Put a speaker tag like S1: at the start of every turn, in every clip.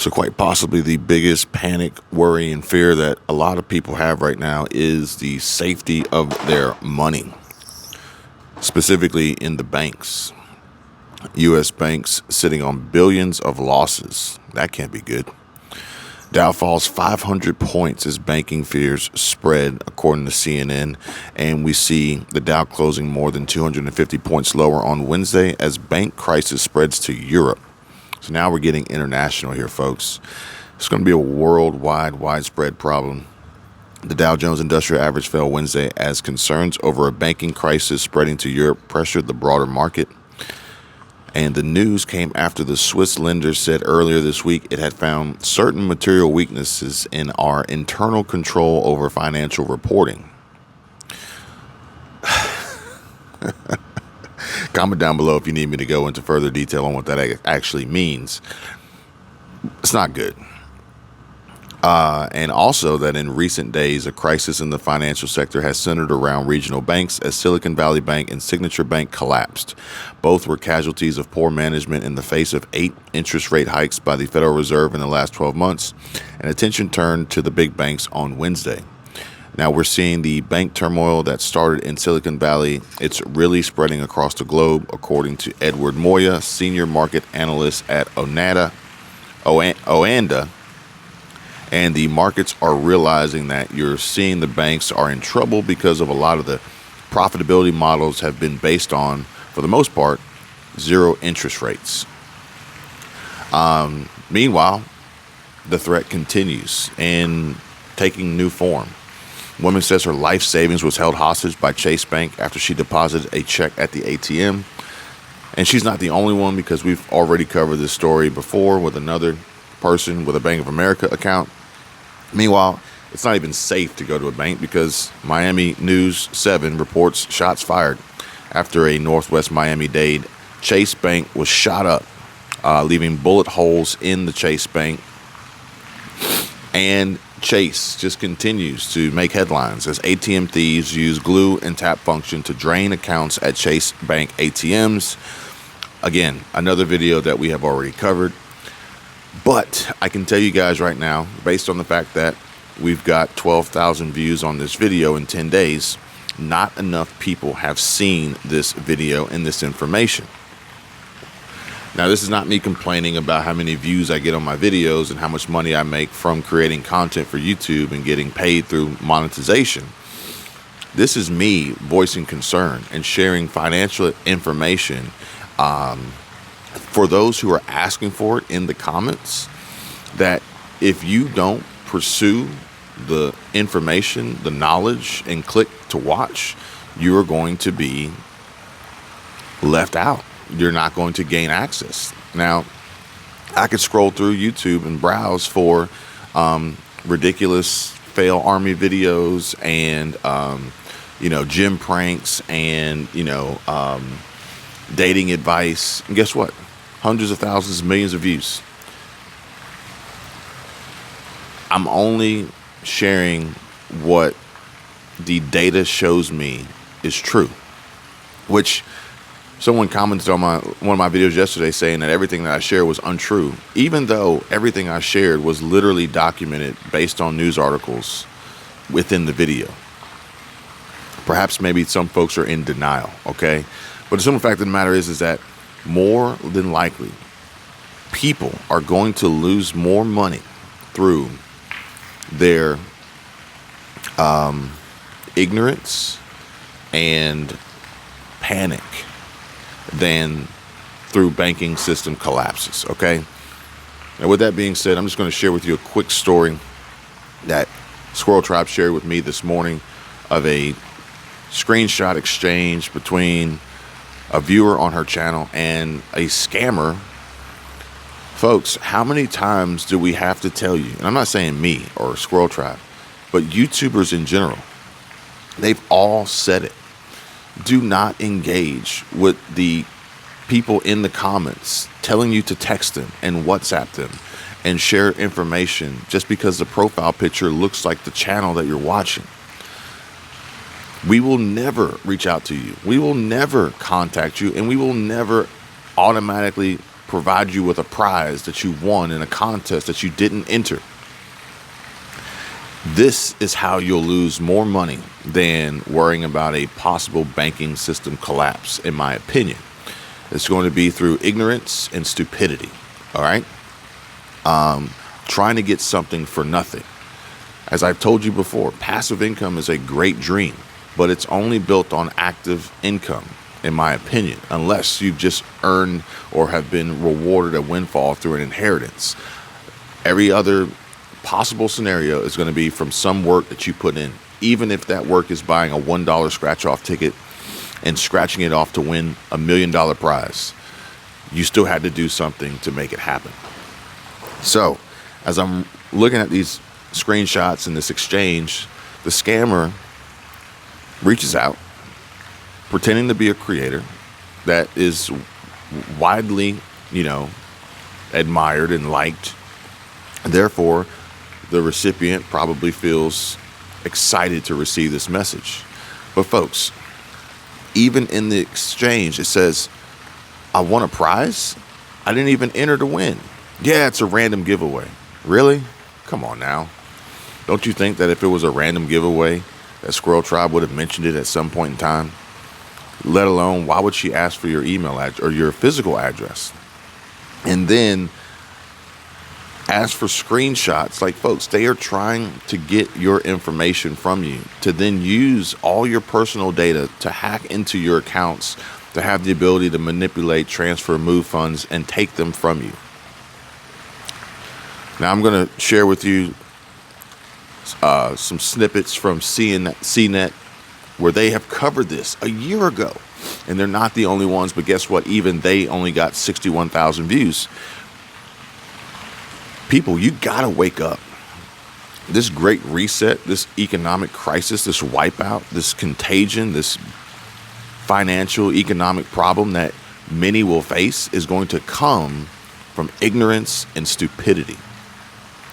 S1: So, quite possibly the biggest panic, worry, and fear that a lot of people have right now is the safety of their money, specifically in the banks. U.S. banks sitting on billions of losses. That can't be good. Dow falls 500 points as banking fears spread, according to CNN. And we see the Dow closing more than 250 points lower on Wednesday as bank crisis spreads to Europe. So now we're getting international here, folks. It's going to be a worldwide, widespread problem. The Dow Jones Industrial Average fell Wednesday as concerns over a banking crisis spreading to Europe pressured the broader market. And the news came after the Swiss lender said earlier this week it had found certain material weaknesses in our internal control over financial reporting. Comment down below if you need me to go into further detail on what that actually means. It's not good. And also that in recent days, a crisis in the financial sector has centered around regional banks as Silicon Valley Bank and Signature Bank collapsed. Both were casualties of poor management in the face of 8 interest rate hikes by the Federal Reserve in the last 12 months, and attention turned to the big banks on Wednesday. Now we're seeing the bank turmoil that started in Silicon Valley. It's really spreading across the globe, according to Edward Moya, senior market analyst at Oanda. And the markets are realizing that you're seeing the banks are in trouble because of a lot of the profitability models have been based on, for the most part, zero interest rates. Meanwhile, the threat continues and taking new form. Woman says her life savings was held hostage by Chase Bank after she deposited a check at the ATM. And she's not the only one, because we've already covered this story before with another person with a Bank of America account. Meanwhile, it's not even safe to go to a bank because Miami News 7 reports shots fired after a Northwest Miami-Dade Chase Bank was shot up, leaving bullet holes in the Chase Bank. And Chase just continues to make headlines as ATM thieves use glue and tap function to drain accounts at Chase Bank ATMs. Again, another video that we have already covered. But I can tell you guys right now, based on the fact that we've got 12,000 views on this video in 10 days, not enough people have seen this video and this information. Now, this is not me complaining about how many views I get on my videos and how much money I make from creating content for YouTube and getting paid through monetization. This is me voicing concern and sharing financial information for those who are asking for it in the comments, that if you don't pursue the information, the knowledge, and click to watch, you are going to be left out. You're not going to gain access. Now, I could scroll through YouTube and browse for ridiculous fail army videos and, gym pranks and, dating advice. And guess what? Hundreds of thousands, millions of views. I'm only sharing what the data shows me is true, which someone commented on one of my videos yesterday saying that everything that I shared was untrue, even though everything I shared was literally documented based on news articles within the video. Perhaps maybe some folks are in denial, okay? But the simple fact of the matter is that more than likely, people are going to lose more money through their ignorance and panic than through banking system collapses, okay? Now, with that being said, I'm just going to share with you a quick story that Squirrel Tribe shared with me this morning of a screenshot exchange between a viewer on her channel and a scammer. Folks, how many times do we have to tell you, and I'm not saying me or Squirrel Tribe, but YouTubers in general, they've all said it. Do not engage with the people in the comments telling you to text them and WhatsApp them and share information just because the profile picture looks like the channel that you're watching. We will never reach out to you. We will never contact you, and we will never automatically provide you with a prize that you won in a contest that you didn't enter. This is how you'll lose more money than worrying about a possible banking system collapse, in my opinion. It's going to be through ignorance and stupidity, all right? Trying to get something for nothing. As I've told you before, passive income is a great dream, but it's only built on active income, in my opinion, unless you've just earned or have been rewarded a windfall through an inheritance. Every other possible scenario is going to be from some work that you put in, even if that work is buying a $1 scratch-off ticket and scratching it off to win $1 million prize. You still had to do something to make it happen. So, as I'm looking at these screenshots in this exchange, the scammer reaches out, pretending to be a creator that is widely, admired and liked. Therefore, the recipient probably feels excited to receive this message. But folks, even in the exchange, it says, I won a prize? I didn't even enter to win. Yeah, it's a random giveaway. Really? Come on now. Don't you think that if it was a random giveaway, that Squirrel Tribe would have mentioned it at some point in time? Let alone, why would she ask for your email address or your physical address? And then ask for screenshots. Like, folks, they are trying to get your information from you to then use all your personal data to hack into your accounts, to have the ability to manipulate, transfer, move funds, and take them from you. Now, I'm going to share with you some snippets from CNET where they have covered this a year ago. And they're not the only ones, but guess what? Even they only got 61,000 views. People, you gotta wake up. This great reset, this economic crisis, this wipeout, this contagion, this financial economic problem that many will face is going to come from ignorance and stupidity.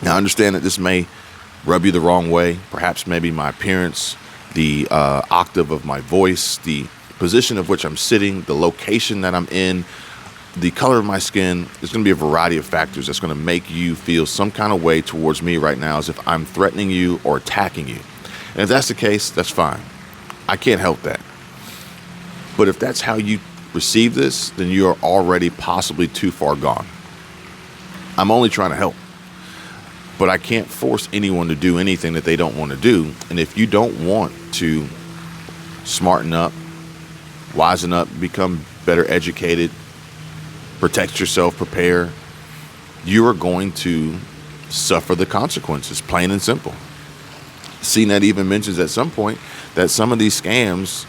S1: Now, understand that this may rub you the wrong way. Perhaps maybe my appearance, the octave of my voice, the position of which I'm sitting, the location that I'm in, the color of my skin. There's going to be a variety of factors that's going to make you feel some kind of way towards me right now, as if I'm threatening you or attacking you. And if that's the case, that's fine. I can't help that. But if that's how you receive this, then you are already possibly too far gone. I'm only trying to help. But I can't force anyone to do anything that they don't want to do. And if you don't want to smarten up, wisen up, become better educated, protect yourself, prepare, you are going to suffer the consequences, plain and simple. CNET even mentions at some point that some of these scams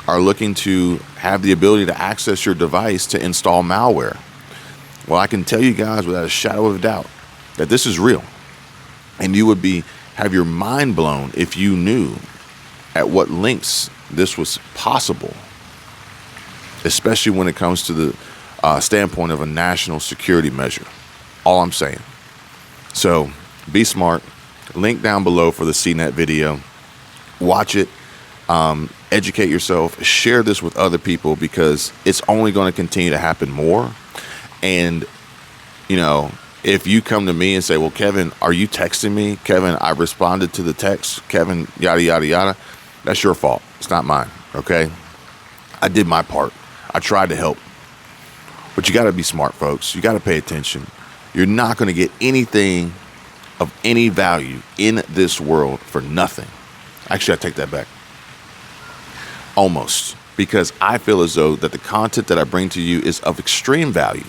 S1: are looking to have the ability to access your device to install malware. Well, I can tell you guys without a shadow of a doubt that this is real. And you would have your mind blown if you knew at what lengths this was possible, especially when it comes to the standpoint of a national security measure. All I'm saying. So be smart. Link down below for the CNET video. Watch it. Educate yourself. Share this with other people, because it's only going to continue to happen more. And, if you come to me and say, well, Kevin, are you texting me? Kevin, I responded to the text. Kevin, yada, yada, yada. That's your fault. It's not mine. Okay. I did my part. I tried to help. But you got to be smart, folks. You got to pay attention. You're not going to get anything of any value in this world for nothing. Actually, I take that back. Almost. Because I feel as though that the content that I bring to you is of extreme value.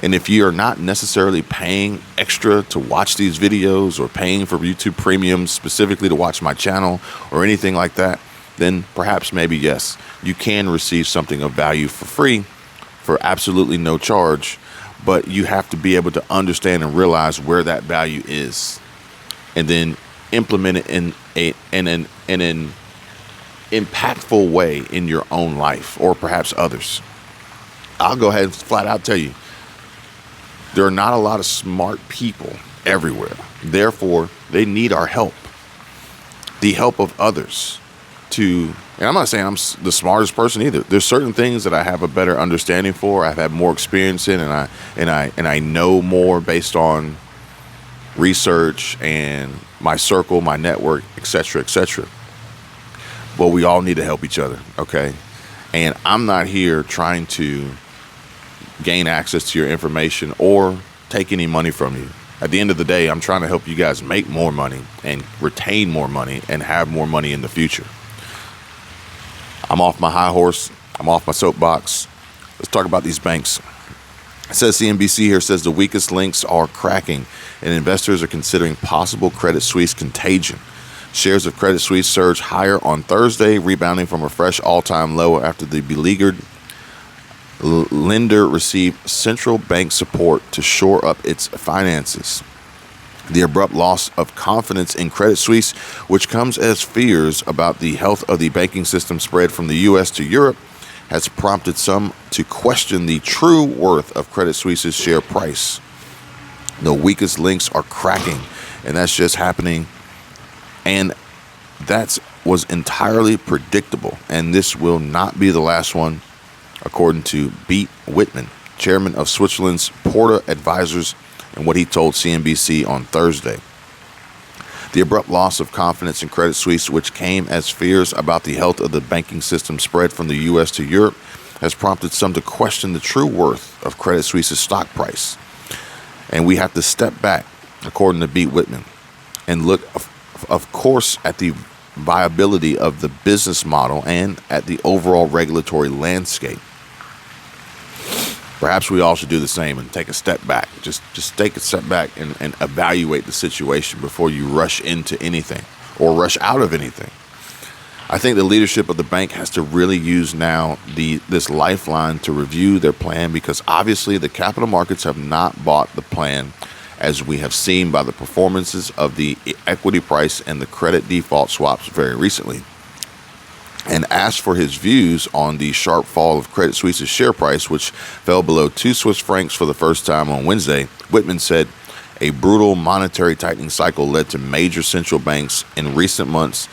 S1: And if you are not necessarily paying extra to watch these videos, or paying for YouTube Premium specifically to watch my channel or anything like that, then perhaps maybe yes, you can receive something of value for free, for absolutely no charge. But you have to be able to understand and realize where that value is, and then implement it in an impactful way in your own life, or perhaps others. I'll go ahead and flat out tell you, there are not a lot of smart people everywhere. Therefore, they need our help, the help of others, to And I'm not saying I'm the smartest person either. There's certain things that I have a better understanding for. I've had more experience in, and I know more based on research and my circle, my network, etc., etc. But we all need to help each other, okay? And I'm not here trying to gain access to your information or take any money from you. At the end of the day, I'm trying to help you guys make more money and retain more money and have more money in the future. I'm off my high horse. I'm off my soapbox. Let's talk about these banks. It says CNBC here says the weakest links are cracking and investors are considering possible Credit Suisse contagion. Shares of Credit Suisse surged higher on Thursday, rebounding from a fresh all-time low after the beleaguered lender received central bank support to shore up its finances. The abrupt loss of confidence in Credit Suisse, which comes as fears about the health of the banking system spread from the U.S. to Europe, has prompted some to question the true worth of Credit Suisse's share price. The weakest links are cracking, and that's just happening. And that was entirely predictable, and this will not be the last one, according to Beat Whitman, chairman of Switzerland's Porta Advisors, and what he told CNBC on Thursday. The abrupt loss of confidence in Credit Suisse, which came as fears about the health of the banking system spread from the U.S. to Europe, has prompted some to question the true worth of Credit Suisse's stock price. And we have to step back, according to Beat Whitman, and look, of course, at the viability of the business model and at the overall regulatory landscape. Perhaps we all should do the same and take a step back. Just take a step back and evaluate the situation before you rush into anything or rush out of anything. I think the leadership of the bank has to really use now this lifeline to review their plan, because obviously the capital markets have not bought the plan, as we have seen by the performances of the equity price and the credit default swaps very recently. And asked for his views on the sharp fall of Credit Suisse's share price, which fell below 2 Swiss francs for the first time on Wednesday, Whitman said a brutal monetary tightening cycle led to major central banks in recent months,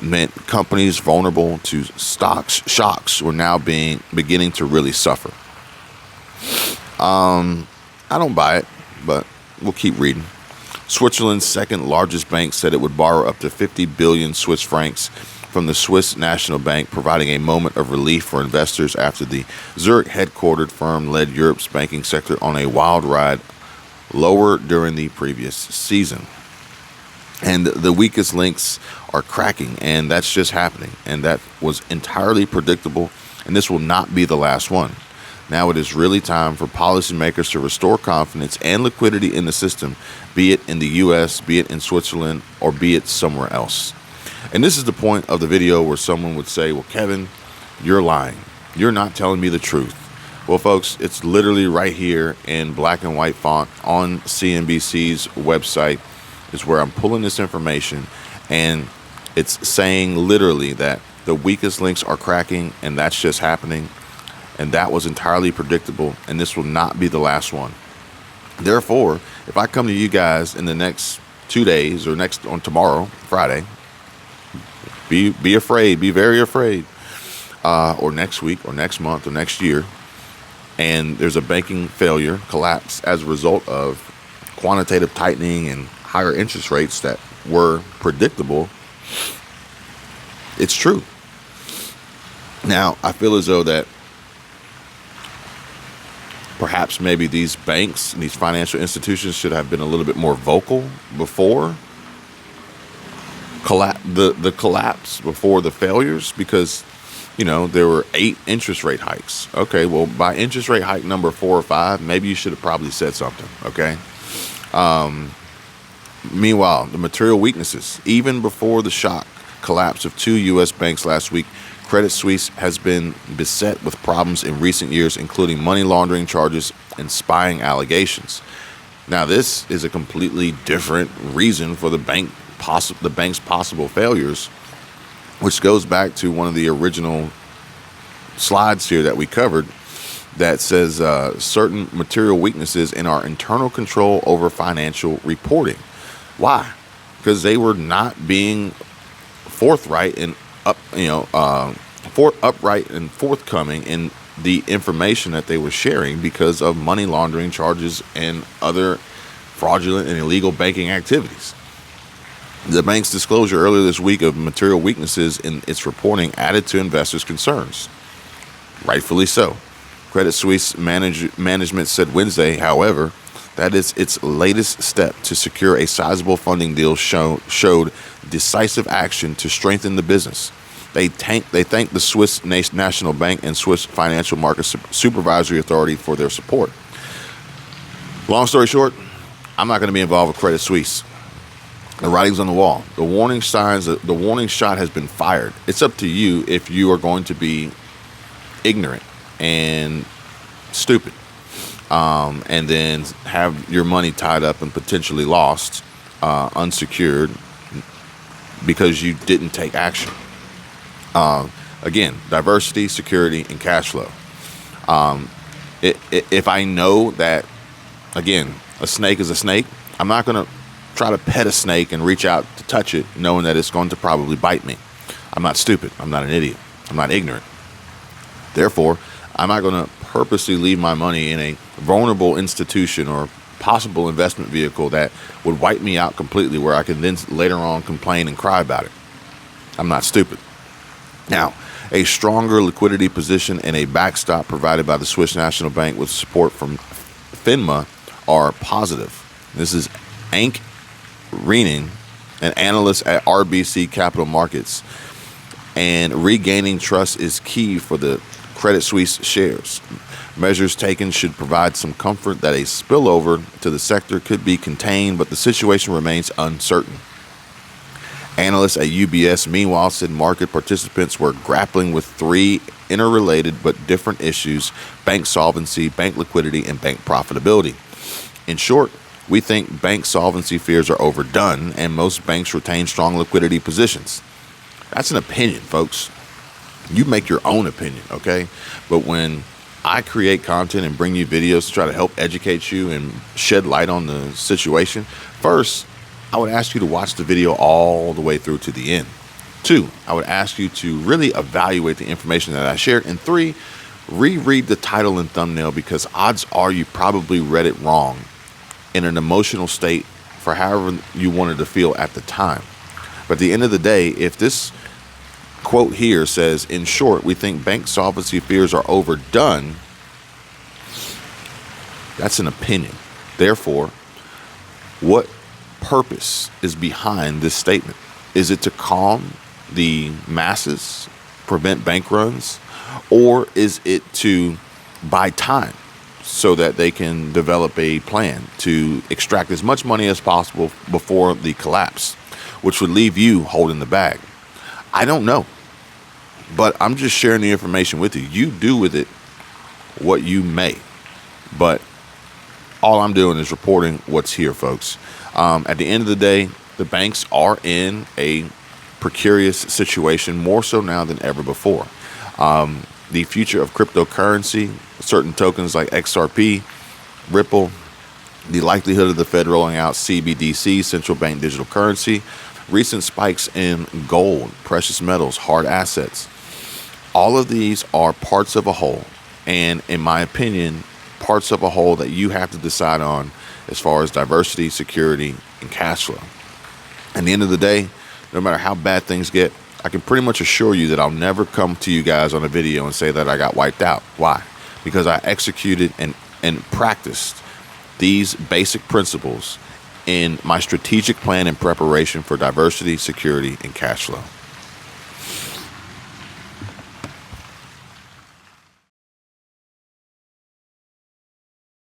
S1: meant companies vulnerable to shocks were now beginning to really suffer. I don't buy it, but we'll keep reading. Switzerland's second largest bank said it would borrow up to 50 billion Swiss francs from the Swiss National Bank, providing a moment of relief for investors after the Zurich-headquartered firm led Europe's banking sector on a wild ride lower during the previous season. And the weakest links are cracking, and that's just happening. And that was entirely predictable, and this will not be the last one. Now it is really time for policymakers to restore confidence and liquidity in the system, be it in the U.S., be it in Switzerland, or be it somewhere else. And this is the point of the video where someone would say, well, Kevin, you're lying. You're not telling me the truth. Well, folks, it's literally right here in black and white font on CNBC's website is where I'm pulling this information. And it's saying literally that the weakest links are cracking, and that's just happening. And that was entirely predictable, and this will not be the last one. Therefore, if I come to you guys in the next 2 days or on tomorrow, Friday, be afraid, be very afraid, or next week or next month or next year, and there's a banking failure, collapse as a result of quantitative tightening and higher interest rates that were predictable, it's true. Now, I feel as though that perhaps maybe these banks and these financial institutions should have been a little bit more vocal before the collapse, before the failures, because, you know, there were 8 interest rate hikes. Okay, well, by interest rate hike number 4 or 5, maybe you should have probably said something, okay? Meanwhile, the material weaknesses, even before the shock collapse of 2 U.S. banks last week, Credit Suisse has been beset with problems in recent years, including money laundering charges and spying allegations. Now, this is a completely different reason for the bank's possible failures, which goes back to one of the original slides here that we covered that says certain material weaknesses in our internal control over financial reporting. Why? Because they were not being forthright upright and forthcoming in the information that they were sharing because of money laundering charges and other fraudulent and illegal banking activities. The bank's disclosure earlier this week of material weaknesses in its reporting added to investors' concerns. Rightfully so. Credit Suisse management said Wednesday, however, that its latest step to secure a sizable funding deal showed decisive action to strengthen the business. They thanked the Swiss National Bank and Swiss Financial Markets Supervisory Authority for their support. Long story short, I'm not going to be involved with Credit Suisse. The writing's on the wall. The warning shot has been fired. It's up to you if you are going to be ignorant and stupid, and then have your money tied up and potentially lost, unsecured, because you didn't take action. Again, diversity, security, and cash flow. If I know that, again, a snake is a snake, I'm not going to try to pet a snake and reach out to touch it knowing that it's going to probably bite me. I'm not stupid. I'm not an idiot. I'm not ignorant. Therefore, I'm not going to purposely leave my money in a vulnerable institution or possible investment vehicle that would wipe me out completely, where I can then later on complain and cry about it. I'm not stupid. Now, a stronger liquidity position and a backstop provided by the Swiss National Bank with support from FINMA are positive. This is Anke Reijning, an analyst at RBC Capital Markets, and regaining trust is key for the Credit Suisse shares. Measures taken should provide some comfort that a spillover to the sector could be contained, but the situation remains uncertain. Analysts at UBS, meanwhile, said market participants were grappling with three interrelated but different issues: bank solvency, bank liquidity, and bank profitability. In short, we think bank solvency fears are overdone, and most banks retain strong liquidity positions. That's an opinion, folks. You make your own opinion, okay? But when I create content and bring you videos to try to help educate you and shed light on the situation, first, I would ask you to watch the video all the way through to the end. 2, I would ask you to really evaluate the information that I shared. And 3, reread the title and thumbnail, because odds are you probably read it wrong in an emotional state for however you wanted to feel at the time. But at the end of the day, if this quote here says, in short, we think bank solvency fears are overdone, that's an opinion. Therefore, what purpose is behind this statement? Is it to calm the masses, prevent bank runs, or is it to buy time so that they can develop a plan to extract as much money as possible before the collapse, which would leave you holding the bag? I don't know, but I'm just sharing the information with you. You do with it what you may, but all I'm doing is reporting what's here, folks. At the end of the day, the banks are in a precarious situation, more so now than ever before. The future of cryptocurrency, certain tokens like XRP, Ripple, the likelihood of the Fed rolling out CBDC, central bank digital currency, recent spikes in gold, precious metals, hard assets. All of these are parts of a whole, and in my opinion, parts of a whole that you have to decide on as far as diversity, security, and cash flow. At the end of the day, no matter how bad things get, I can pretty much assure you that I'll never come to you guys on a video and say that I got wiped out. Why? Because I executed and practiced these basic principles in my strategic plan and preparation for diversity, security, and cash flow.